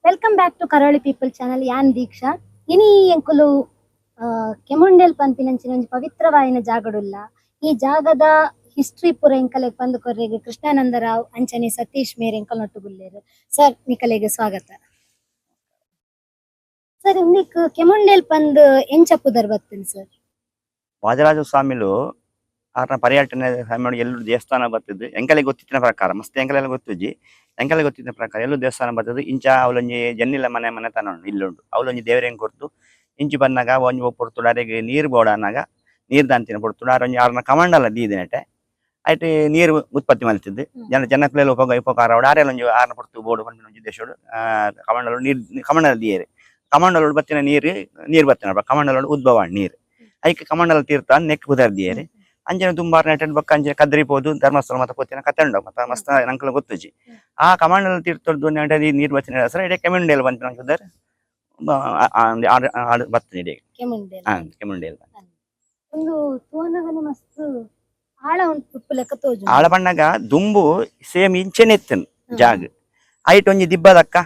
Welcome back to Karavali people channel యాన్ దీక్ష ఇని ಎಂಕುಲು ಕೆಮುಂಡೆಲ್ ಪಂಪಿನಂಚಿನ ಪವಿತ್ರವಾಯಿನ ಜಾಗಡುಲ್ಲ ಈ ಜಾಗದ ಹಿಸ್ಟ್ರಿ ಪೂರ ಎಂಕಲೆಗ್ ಪಂದು ಕೊರ್ರೆಗ್ ಕೃಷ್ಣಾನಂದರಾವ್ ಅಂಚನೆ ಸತೀಶ್ ಮೇರ್ ಎಂಕಲ್ ನೊಟ್ಟುಗುಲ್ಲೇರು ಸರ್ ನಿಕಲೆಗೆ ಸ್ವಾಗತ ಸರ್ ಇಂದಿಕ್ ಕೆಮುಂಡೆಲ್ ಪಂದ್ ಎಂಚಪ್ಪುದರ್ ಬತ್ತನ್ ಸರ್ ವಾಜರಾಜ ಸ್ವಾಮಿಲು ಆರ್ನ ಪರ್ಯಟನೆ ಸಮಯ ಎಲ್ಲೂ ದೇವಸ್ಥಾನ ಬರ್ತದೆ ಎಂಕಲೆಗೆ ಗೊತ್ತಿನ ಪ್ರಕಾರ ಮಸ್ತ್ ಎಂಕಲೆಲ್ಲ ಗೊತ್ತುಜಿ ಎಂಕಲೆಗೆ ಗೊತ್ತಿನ ಪ್ರಕಾರ ಎಲ್ಲೂ ದೇವಸ್ಥಾನ ಬರ್ತದೆ ಇಂಚ ಅವಲೊಂಜಿ ಜನ್ನಿಲ್ಲ ಮನೆ ತನ ಇಲ್ಲುಂಡು ಅವಲೊಂಜಿ ದೇವರೇನ್ ಕೊರ್ತು ಇಂಚಿ ಬಂದಾಗ ಒಂಜಿ ಪೊರ್ತುಡು ಅರೆಗೆ ನೀರು ಬೋಡನಾಗ ನೀರು ದಂತಿನ ಪೊರ್ತುಡು ಆರೊಂಜಿ ಆರ್ನ ಕಮಂಡಲ ದೀದಿನಟೆ ಐಟ್ ನೀರು ಉತ್ಪತ್ತಿ ಮಲ್ತಿದ್ದು ಜನಕ್ಲೆಲ್ಲ ಉಪಕಾರ ಆರೆಲ್ಲೊಂಜಿ ಆರ್ನ ಪೊರ್ತು ಬೋಡು ಪಂಪಿನ ಒಂಜಿ ದೇಶೋಡು ಕಮಂಡಲ ನೀರು ಕಮಂಡಲ ದೀಯರೆ ಕಮಂಡಲ ಬತ್ತಿನ ನೀರು ಬತ್ತಿನ ಕಮಂಡಲ ಉದ್ಭವ ನೀರು ಐಕ್ ಕಮಂಡಲ ತೀರ್ಥ ನೆಕ್ ಬುದರ್ದಿಯರೆ ಅಂಜನ ದುಂಬಾರ್ ನೆಟ್ಟನ್ ಬಕ್ಕ ಅಂಜನ ಕದ್ರಿಪೋದು ಧರ್ಮಸ್ಥಳ ಮತ ಪೋತಿನ ಕತ್ತಂಡ ಮತ ಮಸ್ತ್ ನಂಕಲ ಗೊತ್ತುಜಿ ಆ ಕಮಂಡಲ ತೀರ್ಥದ್ದು ನೆಟ್ಟದಿ ನೀರು ಬತ್ತಿನ ಹೆಸರು ಇಡೆ ಕೆಮುಂಡೇಲ್ ಬಂತ ನಂಕುದರ್ ಬತ್ತಿನ ಇಡೆ ಕೆಮುಂಡೇಲ್ ಒಂದು ತೋನಗನ ಮಸ್ತ್ ಆಳ ಉಂಟು ಲೆಕ್ಕ ತೋಜು ಆಳ ಬಣ್ಣಗ ದುಂಬು ಸೇಮ್ ಇಂಚೆನೆತ್ತನ್ ಜಾಗ ಐಟ್ ಒಂಜಿ ದಿಬ್ಬದಕ್ಕ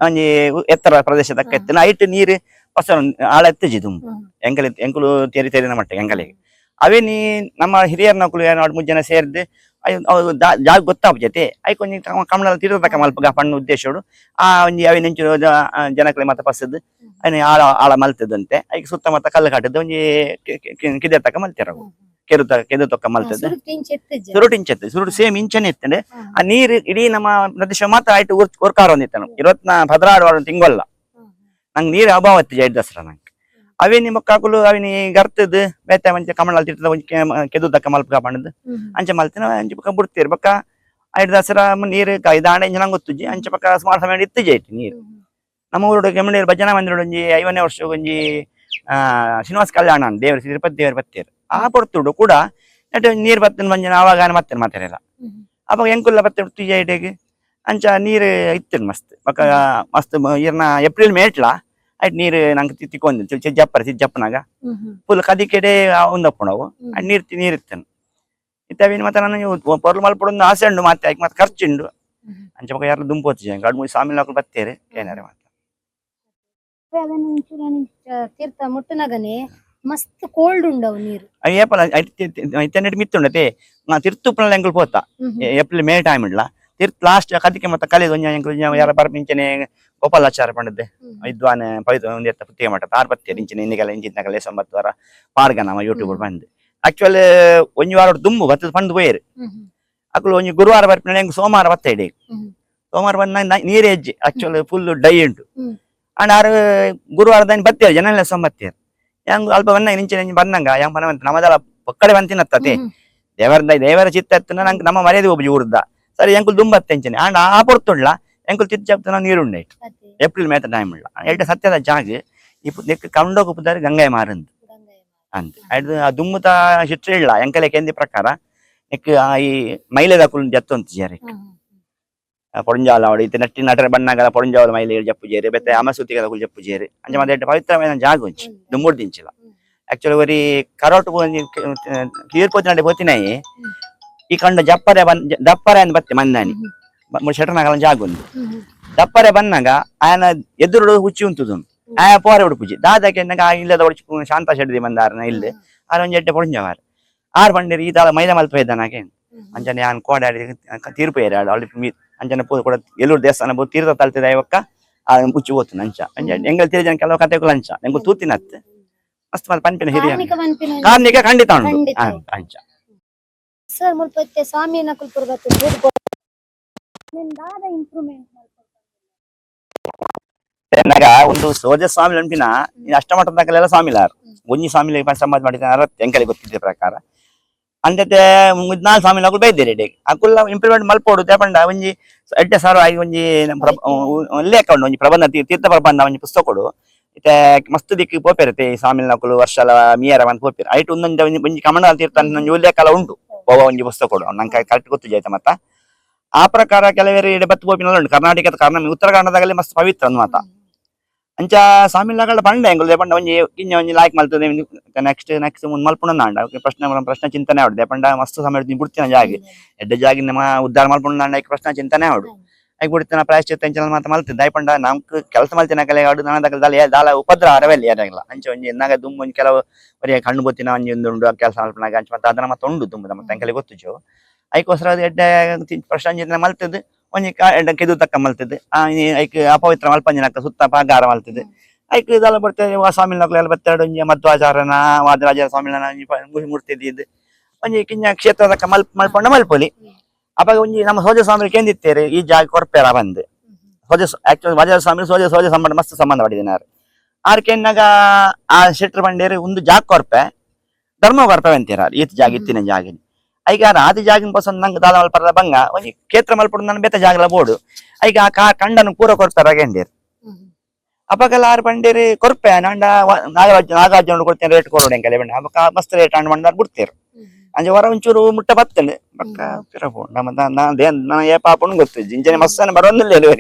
ಒಂಜಿ ಎತ್ತರ ಪ್ರದೇಶದಕ್ಕ ಎತ್ತನ ಐಟ್ ನೀರು ಹೊಸ ಆಳ ಎತ್ತಜಿ ದುಂಬು ಎಂಕಲು ತೆರಿ ತೆರಿನ ಮಟ್ಟ ಎಂಕಲಿಗೆ ಅವೇ ನೀ ನಮ್ಮ ಹಿರಿಯರ್ ನಕಲು ಏನಾಡು ಮುಜ್ಜನ ಸೇರಿದ್ದು ಜಾಗ ಗೊತ್ತಾಗ್ಜತೆ ಐಕೊಂಜಿ ಕಮಲ ತೀರ್ಥದಕ್ಕ ಮಲ್ಪ ಪಣ್ಣು ಉದ್ದೇಶೋಡು ಆ ಒಂಜಿ ಅವೇ ನೆಂಚು ಜನಕ್ಲೆ ಮತ್ತ ಪಸದ್ದು ಅಯ್ನ ಆಳ ಮಲ್ತದಂತೆ ಐಕ್ ಸುತ್ತಮುತ್ತ ಕಲ್ಲು ಕಟ್ಟದ್ದು ಒಂಜಿ ಕಿದೆ ತಕ್ಕ ಮಲ್ತಿರವು ಕೆದು ತೊಕ್ಕ ಮಲ್ತದ್ದು ಸುರುಟು ಇಂಚೆತ್ತೆ ಸುರುಟು ಸೇಮ್ ಇಂಚನೆ ಇತ್ತಂಡೆ ಆ ನೀರು ಇಡೀ ನಮ್ಮ ಪ್ರದೇಶ ಮಾತ್ರ ಆಯ್ತು ವರ್ಕಾರ ಹೊಂದಿತ್ತನು 16 ತಿಂಗೊಲ್ಲ ನಂಗೆ ನೀರು ಅಭಾವ ಇತ್ತು ಜೈಡ್ ದಸರಾ ನಂಗೆ ಅವೇ ನಿಮ್ಮ ಕಾಕುಲು ಅವಿನಿ ಗರ್ತದ ಬೇತೆ ಮಂಚ ಕಮಲ ತಿರ್ತದ ಕೆದು ತಕ್ಕ ಮಲ್ಪ ಕಾಪಣದು ಅಂಚ ಮಲ್ತಿನ ಅಂಚ ಪಕ್ಕ ಬಿಡ್ತೀರಿ ಬಕ್ಕ ಐದು ದಸರಾ ನೀರು ದಾಂಡೆ ಇಂಚ ನಂಗೆ ಗೊತ್ತುಜಿ ಅಂಚ ಪಕ್ಕ ಸುಮಾರು ಸಮಯ ಇತ್ತು ಜೈತಿ ನೀರು ನಮ್ಮ ಊರೋಡು ಕೆಮ್ಮಣ್ಣೀರು ಭಜನಾ ಮಂದಿರ ಒಂಜಿ 50ನೇ ವರ್ಷ ಒಂಜಿ ಶ್ರೀನಿವಾಸ ಕಲ್ಯಾಣ ದೇವರು ತಿರುಪತಿ ದೇವರು ಬತ್ತೇರು ಆ ಪೊರ್ತುಡು ಕೂಡ ನೆಟ್ ನೀರು ಬತ್ತನ ಮಂಜನ ಆವಾಗ ಮತ್ತೆ ಮಾತಾಡಿಲ್ಲ ಅವಾಗ ಎಂಕುಲ್ಲ ಬತ್ತೆ ತುಜೈಡೆಗೆ ಅಂಚ ನೀರು ಇತ್ತು ಮಸ್ತ್ ಬಕ್ಕ ಮಸ್ತ್ ಇರ್ನ ಏಪ್ರಿಲ್ ಮೇಟ್ಲ ಆಯ್ತು ನೀರು ನಂಗೆ ತಿಕ್ಕೊಂದು ಸಿಜ್ಜಪ್ಪನಾಗ ಫುಲ್ ಕದಿ ಕೆಡೆ ಉಂದಪ್ಪಣವು ನೀರು ಇತ್ತನು ಇತ್ತವೇನು ಮತ್ತೆ ನಾನು ಪೊರ್ಲು ಮಲ್ಪಡೊಂದು ಆಸೆ ಉಂಡು ಮತ್ತೆ ಆಯ್ಕೆ ಮತ್ತೆ ಖರ್ಚುಂಡು ಅಂಚ ಮಗ ಯಾರು ದುಂಪೋಚಿ ಗಡ್ ಮೂರು ಸಾಮಿಲ್ ಹಾಕಲು ಬತ್ತೇರೆ ಏನಾರೆ ಮಾತ್ರ ತೀರ್ಥ ಮುಟ್ಟನಗನೆ ಮಸ್ತ್ ಕೋಲ್ಡ್ ಉಂಡವು ನೀರು ಏಪಲ ಐತೆ ಮಿತ್ತುಂಡತೆ ತಿರ್ತುಪ್ಪನಲ್ಲಿ ಎಂಕಲ್ ಪೋತ ಏಪ್ರಿಲ್ ಮೇ ಟೈಮ್ ಇಡ್ಲ ತಿರ್ತ್ ಲಾಸ್ಟ್ ಕದಿಕೆ ಮತ್ತೆ ಕಲಿದು ಯಾರ ಬರ್ಪಿಂಚನೆ ಗೋಪಾಲಾಚಾರ ಪಂಡದೆ ವಿದ್ವಾನೆ ಪವಿತ್ರ ಒಂದು ಎತ್ತ ಪುತ್ತಿಗೆ ಮಟ್ಟ ತಾರ್ ಬತ್ತೇರು ಇಂಚಿನ ಇನ್ನಿಗೆಲ್ಲ ಇಂಚಿನಗಲ್ಲ 90 ವಾರ ಪಾರ್ಗ ನಮ್ಮ ಯೂಟ್ಯೂಬ್ ಬಂದು ಆಕ್ಚುಲಿ ಒಂಜಿ ವಾರ ದುಂಬು ಬತ್ತದ ಪಂದು ಪೋಯರು ಅಕ್ಕಳು ಒಂಜಿ ಗುರುವಾರ ಬರ್ಪಿನ ಹೆಂಗ್ ಸೋಮವಾರ ಬತ್ತ ಇಡೀ ಸೋಮವಾರ ಬಂದ ನೀರೇ ಹೆಜ್ಜೆ ಆಕ್ಚುಲಿ ಫುಲ್ ಡೈ ಉಂಟು ಅಂಡ್ ಆರು ಗುರುವಾರ ದಾನಿ ಬತ್ತೇರು ಜನ ಸೊಂಬತ್ತೇರು ಹೆಂಗ್ ಅಲ್ಪ ಬಂದಂಗ ನಿಂಚೆ ಬಂದಂಗ ಹೆಂಗ್ ಬನ ನಮ್ಮದೆಲ್ಲ ಒಕ್ಕಡೆ ಬಂತಿನತ್ತತೆ ದೇವರ ಚಿತ್ತ ಎತ್ತನ ನಂಗೆ ನಮ್ಮ ಮರ್ಯಾದೆ ಒಬ್ಬ ಊರ್ದ ಸರಿ ಎಂಕುಲ್ ದುಂಬತ್ತೆಂಚನೆ ಅಂಡ್ ಆ ಪೊರ್ತುಡ್ಲ ಎಂಕುಲ್ ತಿರ್ಚಪ್ತನ ನೀರುಂಡೆ ಏಪ್ರಿಲ್ ಮೇತ ಟೈಮ್ ಉಳ್ಳ ಎಡ್ಡೆ ಸತ್ಯದ ಜಾಗ ನೆಕ್ ಕಂಡೋಗ ಉಪ್ಪುದಾರೆ ಗಂಗಾಯ ಮಾರಂದು ಅಂತ ಅದು ಆ ದುಮ್ಮುತ ಹಿಟ್ರೆ ಇಲ್ಲ ಎಂಕಲೆ ಕೆಂದಿ ಪ್ರಕಾರ ನೆಕ್ ಈ ಮೈಲೆದ ಕುಲ್ ಜತ್ತೊಂತು ಜೇರಿ ಪೊಂಜಾಲ ಅವಳು ಇತ್ತೆ ನಟ್ಟಿ ನಟರ ಬಣ್ಣಗಳ ಪೊಂಜಾವಲ ಮೈಲೆ ಜಪ್ಪು ಜೇರಿ ಬೆತ್ತೆ ಅಮಸೂತಿಗಳ ಕುಲ್ ಜಪ್ಪು ಜೇರಿ ಅಂಚ ಮತ್ತೆ ಪವಿತ್ರమైన ಜಾಗ ಉಂಚಿ ದುಮ್ಮುಡ್ ದಿಂಚಿಲ್ಲ ಆಕ್ಚುಲಿ ಒರಿ ಕರೋಟು ಕೀರ್ಪೋತಿ ನಡೆ ಪೋತಿನಾಯಿ ಈ ಕಂಡ ದಪ್ಪರೆ ಅಂತ ಬತ್ತೆ ಮಂದಾನಿ ಶಟನಾಗಲ ಜಾಗ ಉಂಟು ದಪ್ಪರೆ ಬಂದಾಗ ಆಯನ ಎದುರು ಹುಚ್ಚಿ ಉಂಟುದು ಆಯ ಪೋರೆ ಉಡುಪುಜಿ ದಾದಕ್ಕೆ ಇಲ್ಲದ ಹೊಡ್ಚು ಶಾಂತ ಶೆಡ್ದಿ ಬಂದಾರನ ಇಲ್ದೆ ಆರ ಒಂಜಿ ಎಡ್ಡೆ ಪೊಂಜವಾರ ಆರು ಬಂದಿರಿ ಈ ತಾಳ ಮೈದ ಮಲ್ಪ ಇದ್ದಾನಾಗೆ ಅಂಚನೆ ನಾನು ಕೋಡಾಡಿ ತೀರ್ಪು ಏರಿ ಅಲ್ಲಿ ಅಂಚನೆ ಕೂಡ ಎಲ್ಲೂರು ದೇವಸ್ಥಾನ ತೀರ್ಥ ತಲ್ತಿದ ಇವಕ್ಕ ಆ ಹುಚ್ಚಿ ಹೋತು ಅಂಚ ಅಂಚ ಎಂಗಲ್ ತಿರುಜನ ಕೆಲವು ಕತೆಗಳು ಅಂಚ ನಂಗೆ ತೂತಿನತ್ತೆ ಮಸ್ತ್ ಮಲ್ ಪಂಪಿನ ಹಿರಿಯ ಕಾರ್ಮಿಕ ಖಂಡಿತ ಉಂಟು ಅಂಚ ಸರ್ ಮುಲ್ಪತ್ತೆ ಸ್ವಾಮಿ ನಕಲ್ ಪುರ್ಗತ್ತೆ ದಾದ ಇಂಪ್ರೂವ್ಮೆಂಟ್ ನಗ ಒಂದು ಸೋಜ ಸ್ವಾಮಿ ನೆನಪಿನ ಅಷ್ಟಮಠದಕ್ಕೆಲ್ಲ ಸ್ವಾಮಿಲಾರು ಒಂಜಿ ಸ್ವಾಮಿ ಸಂಬಂಧ ಮಾಡಿದ ಎಂಕಲಿ ಗೊತ್ತಿದ್ದ ಪ್ರಕಾರ ಅಂತೆ 14 ಸ್ವಾಮಿ ನಕಲು ಬೈದೇರಿ ಅಕುಲ್ಲ ಇಂಪ್ಲಿಮೆಂಟ್ ಮಲ್ಪೋಡು ತೇಪಂಡ ಒಂಜಿ ಎಡ್ಡೆ ಸಾರು ಆಗಿ ಒಂಜಿ ಲೇಖ ಉಂಡು ಒಂಜಿ ಪ್ರಬಂಧ ತೀರ್ಥ ಪ್ರಬಂಧ ಒಂಜಿ ಪುಸ್ತಕ ಕೊಡು ಇತ್ತೆ ಮಸ್ತ್ ದಿಕ್ಕು ಪೋಪಿರತ್ತೆ ಈ ಸ್ವಾಮಿ ನಕಲು ವರ್ಷಲ ಮೀಯರ ಬಂದು ಪೋಪಿರ ಐಟು ಒಂದೊಂದು ಕಮಂಡಲ ತೀರ್ಥ ಉಲ್ಲೇಖಲ ಉಂಟು ಒಂಜಿ ಪುಸ್ತಕ ಕೊಡು ನಂಗೆ ಕರೆಕ್ಟ್ ಗೊತ್ತು ಜಾಯ್ತ ಮತ್ತ ಆ ಪ್ರಕಾರ ಕೆಲವೇರಿ ಬತ್ತು ಪೋಪಿನಲ್ಲ ಉಂಟು ಕರ್ನಾಟಕದ ಕಾರಣ ಉತ್ತರ ಕನ್ನಡದಾಗಲೇ ಮಸ್ತ್ ಪವಿತ್ರ ಮಾತ ಅಂಚ ಸಾಮಿಲ್ನಗಳ ಪಂಡ ಎಂಗುಲು ಪಂಡ ಒಂಜಿ ಕಿಂಜ ಒಂಜಿ ಲಾಯ್ಕ್ ಮಲ್ತದೆ ನೆಕ್ಸ್ಟ್ ಮುಂದ್ ಮಲ್ಪುಂಡ ಪ್ರಶ್ನೆ ಚಿಂತನೆ ಆವಡು ಪಂಡ ಮಸ್ತ್ ಸಮಯ ಬಿಡ್ತಿನ ಜಾಗಿ ಎಡ್ಡೆ ಜಾಗಿ ನಮ್ಮ ಉದ್ದಾರ ಮಲ್ಪುಂಡ ಪ್ರಶ್ನೆ ಚಿಂತನೆ ಆವಡು ಐಕ್ ಬಿಡ್ತಿನ ಪ್ರಾಯಶ್ಚಿತ್ತ ಎಂಚಿನ ಮಾತ ಮಲ್ತಿದ್ದ ಐಪಂಡ ನಮ್ಕ್ ಕೆಲಸ ಮಲ್ತಿನ ಕಲೆ ಆಡು ನನದ ದಾಲ ಉಪದ್ರ ಅರವೆಲ್ಲಿ ಏನಾಗಿಲ್ಲ ಅಂಚೆ ಒಂಜಿ ಎನ್ನಾಗ ದುಂಬು ಒಂಜಿ ಕೆಲವು ಬರೀ ಕಣ್ಣು ಬೊತ್ತಿನ ಒಂಜಿ ಉಂಡು ಕೆಲಸ ಮಲ್ಪನಾಗ ಅಂಚ ಮತ್ತೆ ಅದನ್ನ ಮತ್ತೆ ಉಂಡು ದುಂಬುದ ಮತ್ತೆ ಅಂಕಲೆ ಗೊತ್ತುಜು ಐಕೋಸ್ಕರ ಅದು ಎಡ್ಡೆ ಪ್ರಶ್ನೆ ಅಂಚಿನ ಮಲ್ತಿದ್ದು ಒಂಜಿ ಎಡ್ಡ ಕೆದು ತಕ್ಕ ಮಲ್ತಿದ್ದು ಐಕ್ ಅಪವಿತ್ರ ಮಲ್ಪಂಜಿನಕ್ಕ ಸುತ್ತ ಪಾಗಾರ ಮಲ್ತಿದ್ದು ಐಕ್ ಇದೆಲ್ಲ ಬರ್ತೇವೆ ಸ್ವಾಮಿ ನಕಲೆಲ್ಲ ಬತ್ತೆರಡು ಒಂಜಿ ಮಧ್ವಾಚಾರನ ವಾದರಾಜ ಸ್ವಾಮಿನ ಮೂರ್ತಿ ಇದ್ದು ಒಂಜಿ ಕಿಂಜ ಕ್ಷೇತ್ರದಕ್ಕ ಮಲ್ಪೊಂಡ ಮಲ್ಪೊಲಿ ಅವಾಗ ಒಂಜಿ ನಮ್ಮ ಸೋಜ ಸ್ವಾಮಿ ಕೇಂದಿತ್ತೇರಿ ಈ ಜಾಗ ಕೊರ್ಪೆರ ಬಂದು ಸೋಜ ಆಕ್ಚುಲಿ ವಾಜರಾಜ ಸ್ವಾಮಿ ಸೋಜ ಸಂಬಂಧ ಮಸ್ತ್ ಸಂಬಂಧ ಪಡಿದಿನಾರು ಆರ್ ಕೆನ್ನಾಗ ಆ ಶೆಟ್ರ್ ಬಂಡೇರಿ ಒಂದು ಜಾಗ ಕೊರ್ಪೆ ಧರ್ಮ ಕೊರ್ಪೆ ಅಂತೀರ ಈತ್ ಜಾಗ ಇತ್ತಿನ ಜಾಗಿನ ಐಗ ಆದಿ ಜಾಗಿನ ಪಸಂದ್ ನಂಗೆ ದಾದ ಮಲ್ಪರದ ಬಂಗ ಒಂಜಿ ಕ್ಷೇತ್ರ ಮಲ್ಪಡು ನನ್ನ ಬೇತ ಜಾಗಲ ಬೋಡು ಐಗ ಆ ಕಂಡನು ಪೂರ ಕೊರ್ಪೆ ರಗಂಡೇರಿ ಅಪಗೆಲ್ಲ ಆರು ಬಂಡೇರಿ ಕೊರ್ಪೆ ನಂಡ ನಾಗಾರ್ಜುನ ಕೊಡ್ತೇನೆ ರೇಟ್ ಕೊರೋಡು ಎಂಕಲೆ ಬಂಡ ಅಪಕ ಮಸ್ತ್ ರೇಟ್ ಅಂಡ್ ಬಂದಾರ ಬಿಡ್ತೇರು ಅಂಜೆ ಹೊರ ಒಂಚೂರು ಮುಟ್ಟ ಬತ್ತಂಡೆ ಪಕ್ಕ ಪಿರಪು ನಮ್ಮ ಏ ಪಾಪನು ಗೊತ್ತು ಜಿಂಜನೆ ಮಸ್ಸನ ಬರೋದಿಲ್ಲ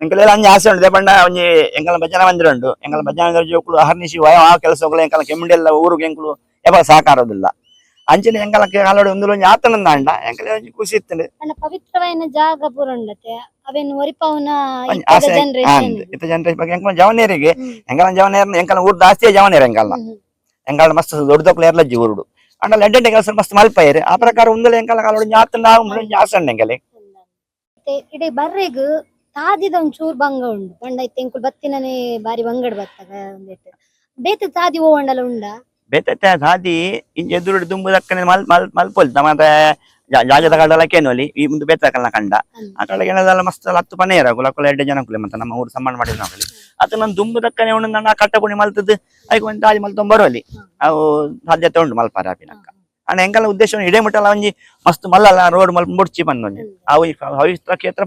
ಎಂಕಲೆಲ್ಲ ಅಂಜೆ ಆಸೆ ಉಂಟು ಪಂಡ ಒಂಜಿ ಎಂಕಲ ಭಜನ ಮಂದಿರ ಉಂಟು ಎಂಕಲ ಭಜನ ಜೋಕುಲು ಅಹರ್ನಿಶಿ ಆ ಕೆಲಸ ಎಂಕಲ ಕೆಮ್ಮಂಡೆಲ್ಲ ಊರಿಗೆ ಎಂಕುಲು ಯಾವಾಗ ಸಾಕಾರೋದಿಲ್ಲ ಅಂಚಿನ ಎಂಕಲ ಕಾಲೋಡಿ ಒಂದು ಒಂಜಿ ಆತನಂದ ಅಂಡ ಎಂಕಲೆ ಒಂಜಿ ಖುಷಿ ಇತ್ತಂಡೆ ಪವಿತ್ರವಾದ ಜಾಗ ಪೂರ ಉಂಡತೆ ಅವೇನು ಒರಿಪವನ ಆಸೆ ಇತ್ತ ಜನರೇಷನ್ ಬಗ್ಗೆ ಎಂಕಲ ಜವನೇರಿಗೆ ಎಂಕಲ ಜವನೇರ್ ಎಂಕಲ ಊರ್ ಜಾಸ್ತಿಯೇ ಜವನೇರ್ ಎಂಕಲ ಮಸ್ತ್ ದೊಡ್ಡ ದೊಡ್ಡ ಏರ್ಲಜ್ಜಿ ಊರುಡು ಅಂಡ ಎಡ್ಡೆ ಕೆಲಸ ಮಸ್ತ್ ಮಲ್ಪಯ್ಯರು ಆ ಪ್ರಕಾರ ಒಂದಲೆ ಎಂಕಲ ಕಾಲೋಡಿ ಆತಂಡ ಆಸೆ ಉಂಡು ಎಂಕಲೆ ಇಡೆ ಬರ್ರೆಗ್ ತಾದಿದ ಒಂಚೂರು ಬಂಗ ಉಂಡು ಪಂಡ ಐತೆ ಎಂಕುಲು ಬತ್ತಿನನೆ ಬಾರಿ ಬಂಗಡ್ ಬತ್ತಗ ಒಂದೆಟ್ ಬೇತೆ ತಾದಿ ಓಂಡಲ ಉಂಡ ಬೇತೆ ಸಾದಿ ಇಂಚ ಎದುರುಡು ದುಂಬು ದಕ್ಕನೆ ಮಲ್ಪೊಲ್ ಮತ್ತೆ ಜಾಗದ ಕಡಲ ಕೇನೋಲಿ ಈ ಮುಂದೆ ಬೇತಕಲ್ನ ಕಂಡ ಆ ಕಡೆ ಏನದಲ್ಲ ಮಸ್ತ್ ಹತ್ತು ಪನೇರ ಕುಲಕುಲ ಎಡ್ಡೆ ಜನ ಕುಲೆ ಮತ್ತೆ ನಮ್ಮ ಊರು ಸಂಬಂಧ ಮಾಡಿದ ನಾವಲ್ಲಿ ಅದು ನನ್ನ ದುಂಬು ದಕ್ಕನೆ ಉಂಡು ನನ್ನ ಕಟ್ಟಪುಣಿ ಮಲ್ತದ್ದು ಅದಕ್ಕೆ ಒಂದು ತಾಜಿ ಮಲ್ತೊಂದು ಬರೋಲಿ ಅವು ಸಾಧ್ಯತೆ ಉಂಟು ಮಲ್ಪಾರ ಹಾಪಿನಕ್ಕ ಅಣ್ಣ ಎಂಕಲ್ಲ ಉದ್ದೇಶ ಇಡೇ ಮುಟ್ಟಲ್ಲ ಒಂಜಿ ಮಸ್ತ್ ಮಲ್ಲಲ್ಲ ರೋಡ್ ಮಲ್ಪ ಮುಡ್ಚಿ ಬಂದೊಂಜಿ ಅವು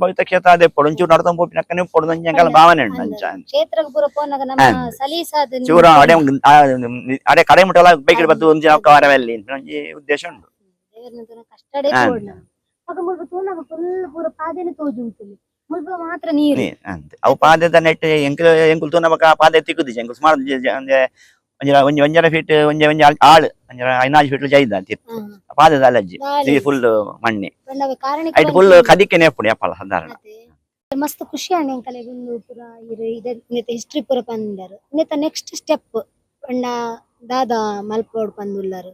ಪವಿತ್ರ ಕ್ಷೇತ್ರ ಅದೇ ಪೊಡು ಒಂಚೂರು ನಡ್ತೊಂದು ಪೋಪಿನಕ್ಕನೆ ಪೊಡು ಒಂಜಿ ಎಂಕಲ್ಲ ಭಾವನೆ ಉಂಟು ಅಂಚ ಕ್ಷೇತ್ರಕ್ಕೆ ಪೂರ ಪೋನಾಗ ನಮ್ಮ ಸಲೀಸಾದ ಚೂರ ಅಡೆ ಕಡೆ ಮುಟ್ಟಲ್ಲ ಬೈಕಿಡ್ ಬದ್ದು ಒಂಜಿ ಅವಕಾರವೆಲ್ಲಿ ಒಂಜಿ ಉದ್ದೇಶ ಉಂಟು ದೇವರನ ಕಷ್ಟಡೆ ಪೋಡ್ನ ಮಗ ಮುಲ್ಪ ತೂನಗ ಫುಲ್ ಪೂರ ಪಾದೆನೆ ತೋಜುಂತುಲಿ ಮುಲ್ಪ ಮಾತ್ರ ನೀರು ಅಂತೆ ಅವು ಪಾದದ ನೆಟ್ ಎಂಕುಲ್ ತೂನಬಕ ಪಾದೆ ತಿಕ್ಕುದಿಜ ಎಂಕುಲ್ ಸುಮಾರು ಒಂಜಿ ಒಂಜರ ಫೀಟ್ ಒಂಜಿ ಒಂಜಿ ಆಳು ಒಂಜರ 14 ಫೀಟ್ ಜೈದ ಅಂತಿತ್ತು ಪಾದದ ಅಲಜ್ಜಿ ಫುಲ್ ಮಣ್ಣೆ ಐಟ್ ಫುಲ್ ಕದಿಕೆನೆ ಎಪ್ಪುಡು ಯಪ್ಪಲ ಸಾಧಾರಣ ಮಸ್ತ್ ಖುಷಿ ಆಂಡ್ ಎಂಕಲೆ ಒಂದು ಪೂರ ಇರು ಹಿಸ್ಟ್ರಿ ಪೂರ ಪಂದರ್ ನೆತ ನೆಕ್ಸ್ಟ್ ಸ್ಟೆಪ್ ಪಂಡ ದಾದ ಮಲ್ಪೋಡ್ ಪಂದುಲ್ಲಾರು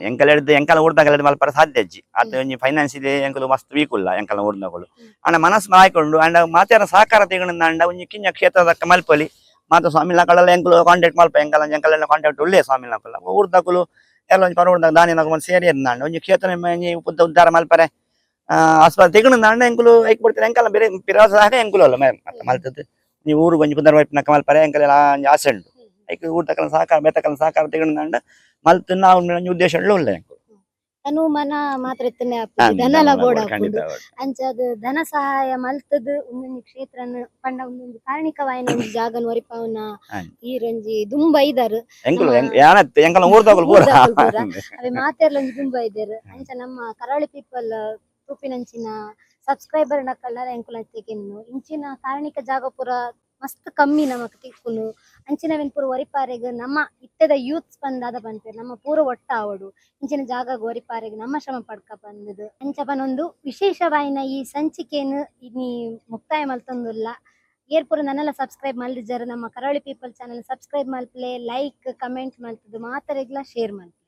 ಎಂಕಲ್ ಹಿಡಿದು ಎಂಕಲ ಊರ್ದಾಗ ಮಲ್ಪರ ಸಾಧ್ಯ ಅಜ್ಜಿ ಅದು ಒಂಜಿ ಫೈನಾನ್ಸ್ ಇದೆ ಎಂಕಲು ಮಸ್ತ್ ವೀಕ್ ಉಲ್ಲ ಎಂಕಲ ಊರ್ನಗಳು ಅಂಡ ಮನಸ್ಸು ಹಾಕೊಂಡು ಅಂಡ ಮಾತಾರ ಸಹಕಾರ ತೆಗೊಂಡ ಅಂಡ ಒಂಜಿ ಕಿಂಜ ಕ್ಷೇತ್ರದಕ್ಕ ಮಲ್ಪೊಲಿ ಮಾತ ಸ್ವಾಮಿಲ ಕಡಲ ಎಂಕಲು ಕಾಂಟ್ಯಾಕ್ಟ್ ಮಲ್ಪ ಎಂಕಲ ಕಾಂಟ್ಯಾಕ್ಟ್ ಒಳ್ಳೆ ಸ್ವಾಮಿಲ ಊರ್ದಕುಲು ಎಲ್ಲ ಒಂಜಿ ಪರ ಊರ್ದಾಗ ದಾನಿನಕ ಸೇರಿ ಅಂಡ ಒಂಜಿ ಕ್ಷೇತ್ರ ಉದ್ದಾರ ಮಲ್ಪರೆ ಆಸ್ಪತ್ರೆ ತೆಗೊಂಡ ಅಂಡ ಎಂಕುಲು ಐಕ್ ಬಿಡ್ತಾರೆ ಎಂಕಲ ಬೇರೆ ಪಿರಾಸ ಹಾಗೆ ಎಂಕುಲು ಅಲ್ಲ ಮಲ್ತದ್ದು ನೀವು ಊರಿಗೆ ಒಂಜಿ ಪುದರ್ ವೈಪ್ನಕ ಮಲ್ಪರೆ ಎಂಕಲೆಲ್ಲ ಆಸೆ ಉಂಟು ಐಕ್ ಊಟಕಲ ಸಹಕಾರ ಬೆತ್ತಕಲ ಸಹಕಾರ ತೆಗೊಂಡ ಅಂಡ ಮಲ್ತು ನಾವು ಉದ್ದೇಶ ಒಳ್ಳೆ ಅನು ಮನ ಮಾತ್ರ ಇತ್ತನೆ ಧನಲ ಬೋಡ ಅಂಚದ ಧನ ಸಹಾಯ ಮಲ್ತದ ಒಂದೊಂದು ಕ್ಷೇತ್ರನ ಪಂಡ ಒಂದೊಂದು ಕಾರಣಿಕವಾಯಿನ ಒಂದು ಜಾಗನ ಒರಿಪಾವನ ಈರೊಂಜಿ ದುಂಬ ಐದಾರು ಅವೆ ಮಾತೆರ್ಲ ಒಂಜಿ ದುಂಬ ಐದಾರು ಅಂಚ ನಮ್ಮ ಕರಾವಳಿ ಪೀಪಲ್ ತೂಪಿನಂಚಿನ ಸಬ್ಸ್ಕ್ರೈಬರ್ ನಕ್ಕಲ್ಲ ಎಂಕುಲ ತೆಗೆನ್ನು ಇಂಚಿನ ಕಾರಣಿಕ ಜಾಗ ಪೂರ ಮಸ್ತ್ ಕಮ್ಮಿ ನಮಕ್ ತಿಕ್ಕುನು ಅಂಚಿನವೆನ್ ಪೂರ ಒರಿಪಾರೆಗ್ ನಮ್ಮ ಇತ್ತದ ಯೂತ್ಸ್ ಬಂದಾದ ಬಂತೇರ್ ನಮ್ಮ ಪೂರ ಒಟ್ಟ ಆವಡು ಇಂಚಿನ ಜಾಗ ಒರಿಪಾರೆಗ್ ನಮ್ಮ ಶ್ರಮ ಪಡ್ಕ ಬಂದದು ಅಂಚ ಪನೊಂದು ವಿಶೇಷವಾಯಿನ ಈ ಸಂಚಿಕೆಯನ್ನು ಇನ್ನಿ ಮುಕ್ತಾಯ ಮಲ್ತೊಂದುಲ್ಲ ಏರ್ ಪೂರ ನನ್ನೆಲ್ಲ ಸಬ್ಸ್ಕ್ರೈಬ್ ಮಲ್ದಿಜಾರು ನಮ್ಮ ಕರಾವಳಿ ಪೀಪಲ್ ಚಾನೆಲ್ ಸಬ್ಸ್ಕ್ರೈಬ್ ಮಲ್ಪಲೆ ಲೈಕ್ ಕಮೆಂಟ್ ಮಲ್ತದು ಮಾತರೆಗ್ಲ ಶೇರ್ ಮಲ್ಪಲೆ.